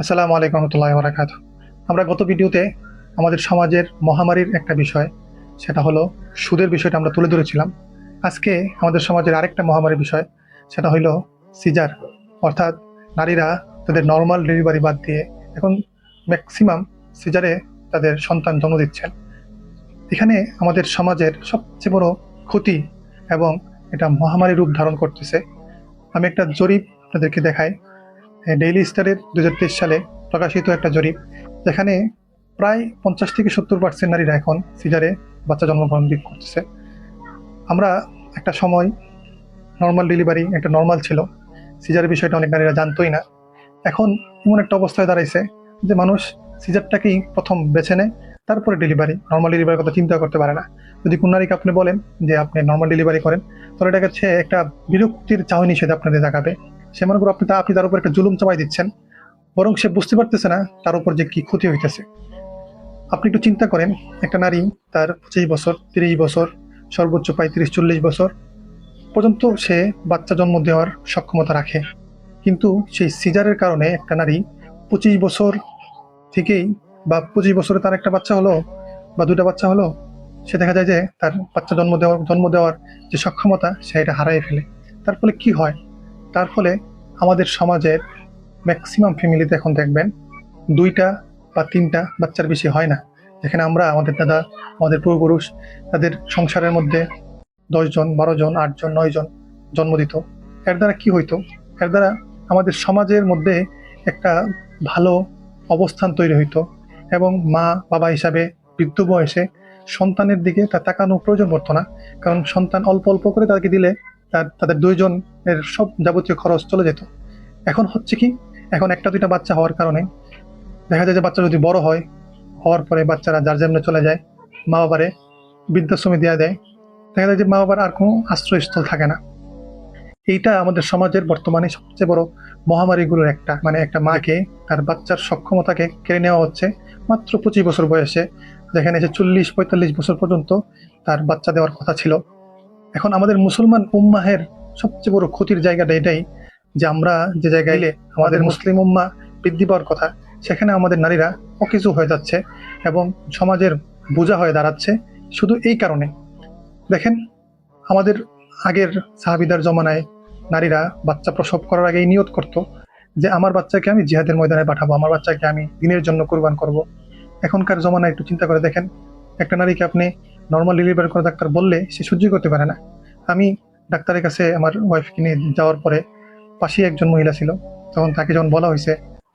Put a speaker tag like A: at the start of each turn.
A: আসসালামু আলাইকুম রহমতুল্লাহি ওয়া বারাকাতুহু। আমরা গত ভিডিওতে আমাদের সমাজের মহামারীর একটা বিষয়, সেটা হলো সুদের বিষয়টা আমরা তুলে ধরেছিলাম। আজকে আমাদের সমাজের আরেকটা মহামারীর বিষয়, সেটা হইল সিজার, অর্থাৎ নারীরা তাদের নর্মাল ডেলিভারি বাদ দিয়ে এখন ম্যাক্সিমাম সিজারে তাদের সন্তান জন্ম দিচ্ছেন। এখানে আমাদের সমাজের সবচেয়ে বড় ক্ষতি এবং এটা মহামারী রূপ ধারণ করতেছে। আমি একটা জরিপ আপনাদেরকে দেখাই। ডেইলি স্টারের 2023 সালে প্রকাশিত একটা জরিপ, যেখানে প্রায় 50 থেকে 70% নারীরা এখন সিজারে বাচ্চা জন্মগ্রহণ করতেছে। আমরা একটা সময় নর্মাল ডেলিভারি একটা নর্মাল ছিল, সিজারের বিষয়টা অনেক নারীরা জানতোই না। এখন এমন একটা অবস্থায় দাঁড়াইছে যে মানুষ সিজারটাকেই প্রথম বেছে নেয়, তারপরে ডেলিভারি, নর্মাল ডেলিভারির কথা চিন্তা করতে পারে না। যদি কোন নারীকে আপনি বলেন যে আপনি নর্মাল ডেলিভারি করেন, তাহলে এটাকে সে একটা বিরক্তির চাহনি হিসেবে আপনাদের দেখাবে। সে মনে করো আপনি তার উপর একটা জুলুম চাপাই দিচ্ছেন, বরং সে বুঝতে পারতেছে না তার উপর যে কি ক্ষতি হইতেছে। আপনি একটু চিন্তা করেন, একটা নারী তার 25 বছর, 30 বছর, সর্বোচ্চ 35-40 বছর পর্যন্ত সে বাচ্চা জন্ম দেওয়ার সক্ষমতা রাখে, কিন্তু সেই সিজারের কারণে একটা নারী 25 বছর থেকেই, বা 25 বছরে তার একটা বাচ্চা হলো বা দুটা বাচ্চা হলো, সে দেখা যায় যে তার বাচ্চা জন্ম দেওয়ার যে সক্ষমতা সে এটা হারাই ফেলে। তার ফলে কি হয়? তার ফলে আমাদের সমাজের ম্যাক্সিমাম ফ্যামিলিতে এখন দেখবেন 2টা বা 3টা বাচ্চার বেশি হয় না। যেখানে আমরা আমাদের দাদা, আমাদের পূর্বপুরুষ, তাদের সংসারের মধ্যে 10 জন, 12 জন, 8 জন, 9 জন জন্ম দিত। এর দ্বারা কি হইতো? এর দ্বারা আমাদের সমাজের মধ্যে একটা ভালো অবস্থান তৈরি হইতো, এবং মা বাবা হিসাবে বৃদ্ধ বয়সে সন্তানের দিকে তার তাকানোর প্রয়োজন পড়তো না। কারণ সন্তান অল্প অল্প করে তাদেরকে দিলে তাদের 2 জনের সব যাবতীয় খরচ চলে যেত। এখন হচ্ছে কি, এখন একটা দুইটা বাচ্চা হওয়ার কারণে দেখা যায় যে বাচ্চা যদি বড় হয়, হওয়ার পরে বাচ্চারা যার যেমনে চলে যায়, মা বাবারে বৃদ্ধাশ্রমে দেওয়া দেয়। দেখা যায় যে মা বাবার আর কোনো আশ্রয়স্থল থাকে না। এইটা আমাদের সমাজের বর্তমানে সবচেয়ে বড় মহামারীগুলোর একটা, মানে একটা মাকে তার বাচ্চার সক্ষমতাকে কেড়ে নেওয়া হচ্ছে মাত্র 25 বছর বয়সে, যেখানে সে 40-45 বছর পর্যন্ত তার বাচ্চা দেওয়ার কথা ছিল। এখন আমাদের মুসলমান উম্মাহের সবচেয়ে বড় ক্ষতির জায়গাটা এটাই, যে আমরা যে জায়গায় এলে আমাদের মুসলিম উম্মা বৃদ্ধি পাওয়ার কথা, সেখানে আমাদের নারীরা অকিছু হয়ে যাচ্ছে এবং সমাজের বোঝা হয়ে দাঁড়াচ্ছে। শুধু এই কারণে দেখেন, আমাদের আগের সাহাবিদার জমানায় নারীরা বাচ্চা প্রসব করার আগে নিয়ত করত যে আমার বাচ্চাকে আমি জিহাদের ময়দানে পাঠাবো, আমার বাচ্চাকে আমি দিনের জন্য কোরবান করব। এখনকার জমানায় একটু চিন্তা করে দেখেন, একটা নারীকে আপনি নর্মাল ডেলিভারি করা ডাক্তার বললে সে সহ্য করতে পারে না। আমি ডাক্তারের কাছে আমার ওয়াইফকে নিয়ে যাওয়ার পরে পাশেই একজন মহিলা ছিল, তখন তাকে যখন বলা হয়েছে